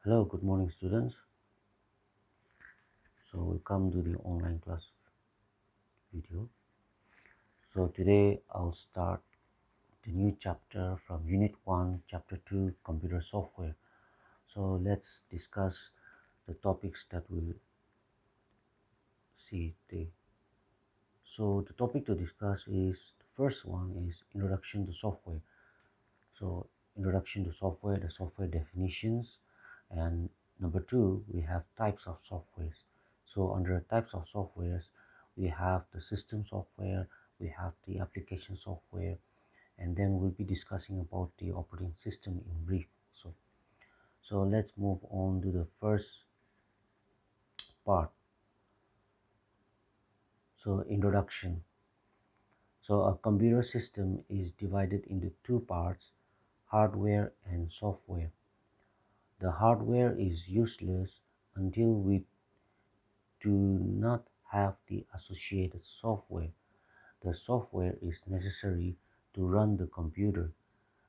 Hello, good morning, students. So, welcome to the online class video. So, today I'll start the new chapter from Unit 1, Chapter 2, Computer Software. So, let's discuss the topics that we'll see today. So, the topic to discuss is the first one is Introduction to Software. So, Introduction to Software, the software definitions, and number two, we have types of softwares. So under types of softwares, we have the system software, we have the application software, and then we'll be discussing about the operating system in brief. So let's move on to the first part. So introduction. So a computer system is divided into two parts, hardware and software. The hardware is useless until we do not have the associated software. The software is necessary to run the computer.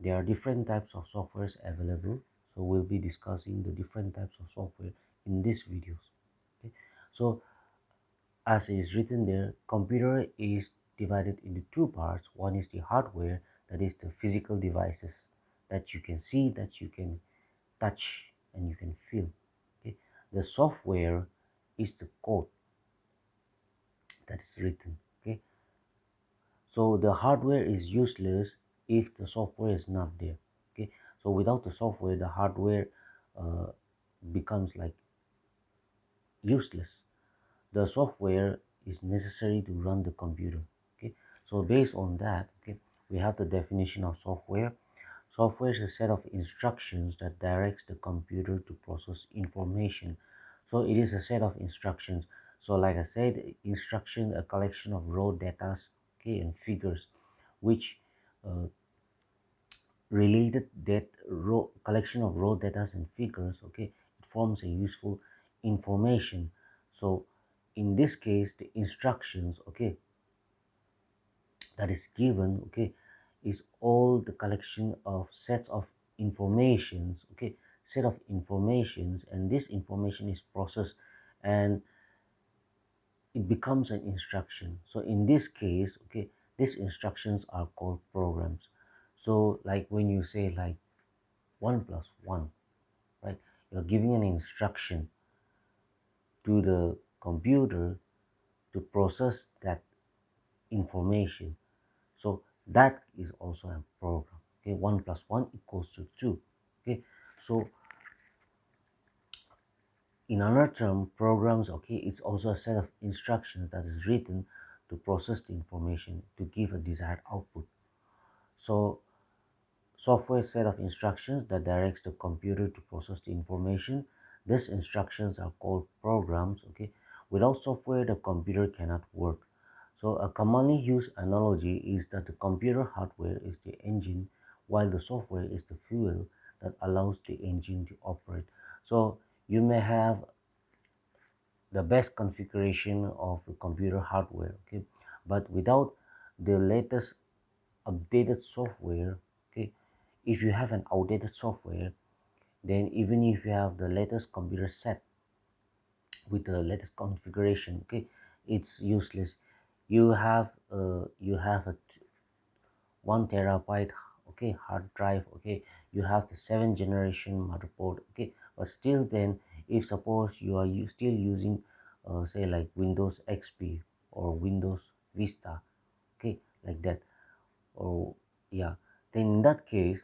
There are different types of softwares available, so we'll be discussing the different types of software in these videos. Okay? So as is written there, computer is divided into two parts. One is the hardware, that is the physical devices that you can see, that you can touch, and you can feel. Okay? The software is the code that is written. Okay, so the hardware is useless if the software is not there. Okay, so without the software, the hardware uh, becomes like useless. The software is necessary to run the computer. Okay, so based on that, okay, we have the definition of software. Software is a set of instructions that directs the computer to process information. So it is a set of instructions. So like I said, instruction, a collection of raw data, okay, and figures, which uh, related that raw collection of raw data and figures, okay, it forms a useful information. So in this case, the instructions, okay, that is given, okay, is all the collection of sets of informations, okay, set of informations, and this information is processed and it becomes an instruction. So in this case, okay, these instructions are called programs. So like when you say like 1 plus 1, right, you're giving an instruction to the computer to process that information. So that is also a program. Okay, 1 plus 1 equals to 2. Okay, so in another term, programs, okay, it's also a set of instructions that is written to process the information to give a desired output. So software set of instructions that directs the computer to process the information. These instructions are called programs. Okay, without software, the computer cannot work. So a commonly used analogy is that the computer hardware is the engine, while the software is the fuel that allows the engine to operate. So you may have the best configuration of the computer hardware, okay, but without the latest updated software, okay, if you have an outdated software, then even if you have the latest computer set with the latest configuration, okay, it's useless. You have a 1 terabyte, okay, hard drive, okay, you have the 7th generation motherboard, okay, but still then, if suppose you are still using say like Windows XP or Windows Vista, okay, like that, or yeah, then in that case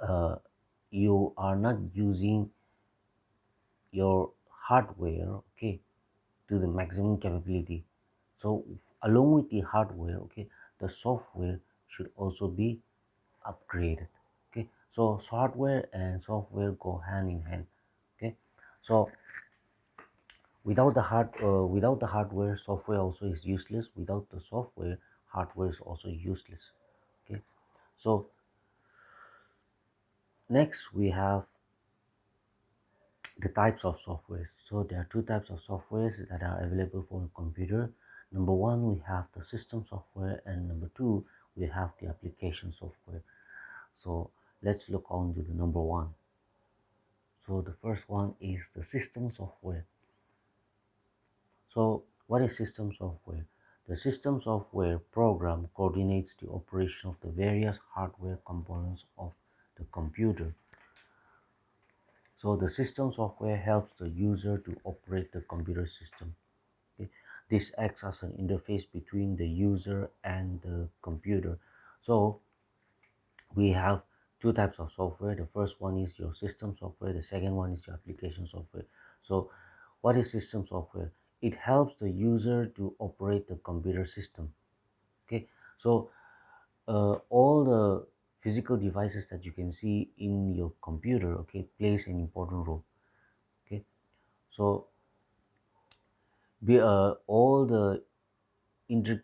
uh, you are not using your hardware, okay, to the maximum capability. So along with the hardware, okay, the software should also be upgraded. Okay, so hardware and software go hand in hand. Okay, so without the hardware, software also is useless. Without the software, hardware is also useless. Okay, so next we have the types of software. So there are two types of softwares that are available for a computer. Number one, we have the system software, and number two, we have the application software. So let's look on to the number one. So the first one is the system software. So what is system software? The system software program coordinates the operation of the various hardware components of the computer. So the system software helps the user to operate the computer system. Okay? This acts as an interface between the user and the computer. So we have two types of software. The first one is your system software. The second one is your application software. So what is system software? It helps the user to operate the computer system. Okay, so all the physical devices that you can see in your computer, okay, plays an important role. Okay, so all the intric-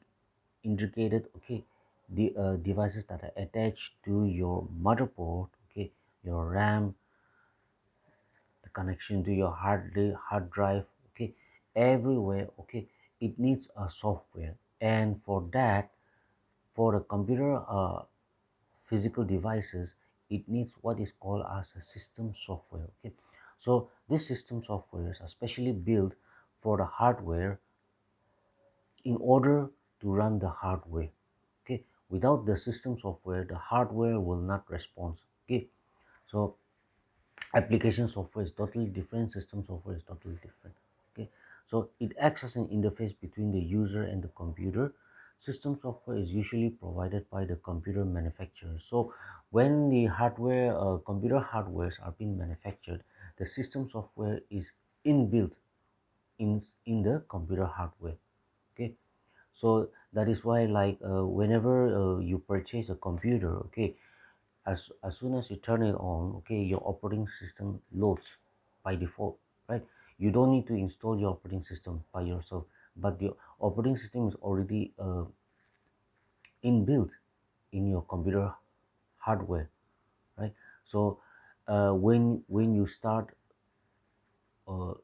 intricated, okay, the devices that are attached to your motherboard, okay, your RAM, the connection to your hard drive, okay, everywhere, okay, it needs a software. And for that, for the computer physical devices, it needs what is called as a system software. Okay, so this system softwares are specially built for the hardware in order to run the hardware. Okay, without the system software, the hardware will not respond. Okay, so application software is totally different, system software is totally different. Okay, so it acts as an interface between the user and the computer. System software is usually provided by the computer manufacturer. So when the hardware computer hardwares are being manufactured, the system software is inbuilt in the computer hardware. Okay, so that is why, like, whenever you purchase a computer, okay, as soon as you turn it on, okay, your operating system loads by default, right? You don't need to install your operating system by yourself, but the operating system is already inbuilt in your computer hardware, right? So when you start uh,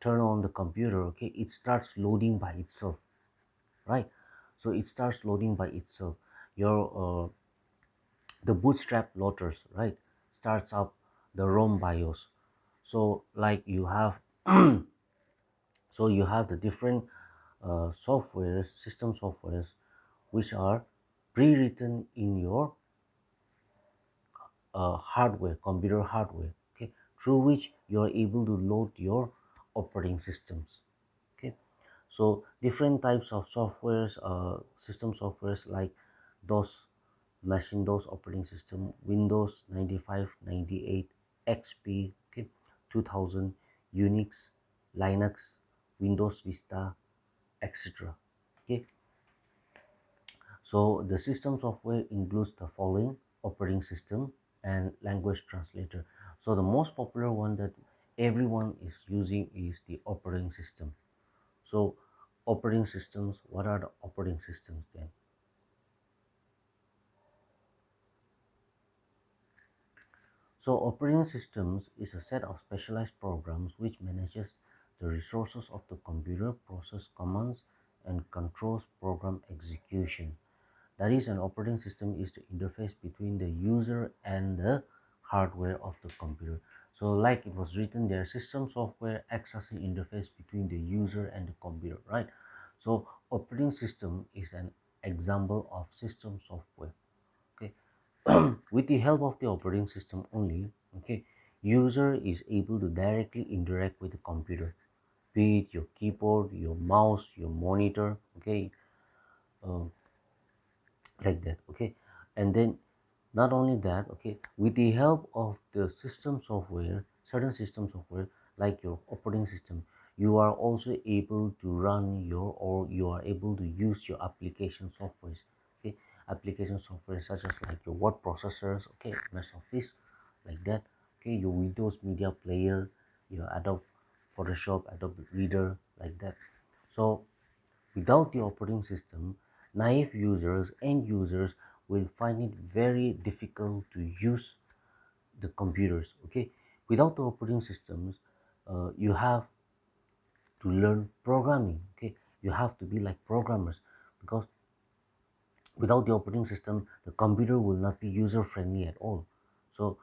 turn on the computer, okay, it starts loading by itself, right? So it starts loading by itself. Your the bootstrap loaders, right, starts up the ROM BIOS. So like you have so you have the different softwares, system softwares, which are pre-written in your hardware, computer hardware, okay, through which you are able to load your operating systems. Okay, so different types of softwares, system softwares like DOS, Macintosh operating system, Windows 95, 98, XP, okay, 2000, Unix, Linux, Windows Vista, etc. Okay, so the system software includes the following: operating system and language translator. So the most popular one that everyone is using is the operating system. So operating systems, what are the operating systems then? So operating systems is a set of specialized programs which manages the resources of the computer, process commands, and controls program execution. That is, an operating system is the interface between the user and the hardware of the computer. So like it was written there, system software acts as an interface between the user and the computer, right? So operating system is an example of system software. Okay, with the help of the operating system only, okay, user is able to directly interact with the computer, be it your keyboard, your mouse, your monitor, okay, uh, like that, okay. And then not only that, okay, with the help of the system software, certain system software like your operating system, you are also able to run your, or you are able to use your application softwares. Okay, application software such as like your word processors, okay, MS Office, like that, okay, your Windows media player, your Adobe Photoshop, Adobe Reader, like that. So without the operating system, naive users and users will find it very difficult to use the computers. Okay, without the operating systems, you have to learn programming. Okay, you have to be like programmers, because without the operating system, the computer will not be user friendly at all. So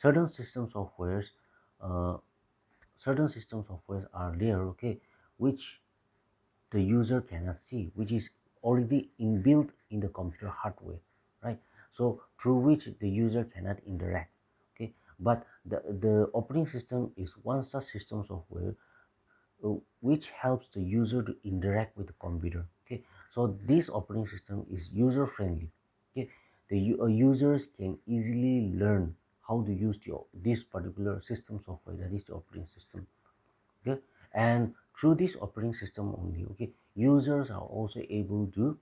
certain system softwares uh, certain system softwares are there, okay, which the user cannot see, which is already inbuilt in the computer hardware, right? So through which the user cannot interact, okay. But the operating system is one such system software which helps the user to interact with the computer, okay. So this operating system is user friendly, okay. Users can easily learn how to use this particular system software, that is the operating system, okay. And through this operating system only, okay, users are also able to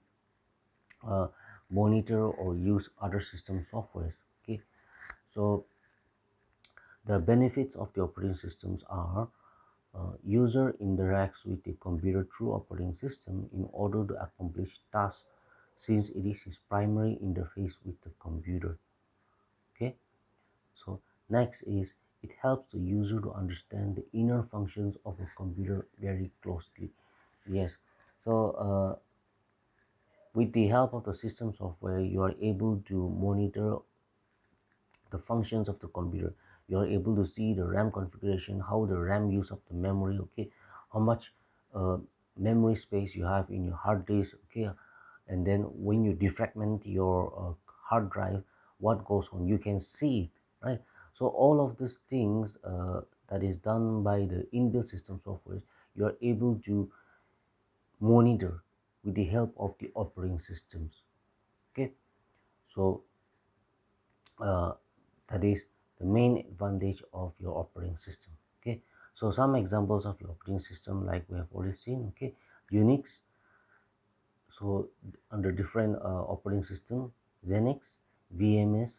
uh, monitor or use other system softwares, okay. So the benefits of the operating systems are user interacts with the computer through operating system in order to accomplish tasks, since it is his primary interface with the computer, okay. So next is it helps the user to understand the inner functions of a computer very closely. Yes. So with the help of the system software, you are able to monitor the functions of the computer. You are able to see the RAM configuration, how the RAM use of the memory, okay, how much uh, memory space you have in your hard disk, okay. And then when you defragment your hard drive, what goes on, you can see it, right? So all of these things that is done by the inbuilt system software, you are able to monitor with the help of the operating systems, okay. So uh, that is the main advantage of your operating system, okay. So some examples of your operating system, like we have already seen, okay, Unix. So under different operating system, Xenix, VMS,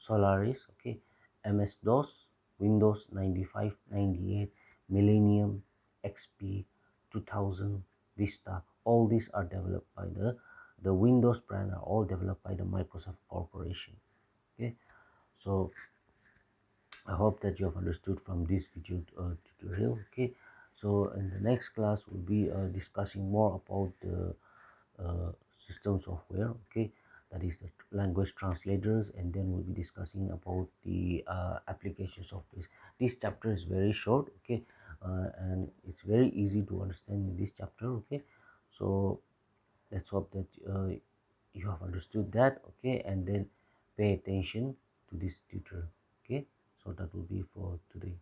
Solaris, okay, MS-DOS, Windows 95, 98, Millennium, XP, 2000, Vista. All these are developed by the Windows brand, are all developed by the Microsoft Corporation, okay. So I hope that you have understood from this video tutorial, okay. So in the next class we'll be discussing more about the uh, system software, okay, that is the language translators, and then we'll be discussing about the application software. This chapter is very short, okay, and it's very easy to understand in this chapter, okay. So let's hope that you have understood that, okay, and then pay attention to this tutorial, okay. So that will be for today.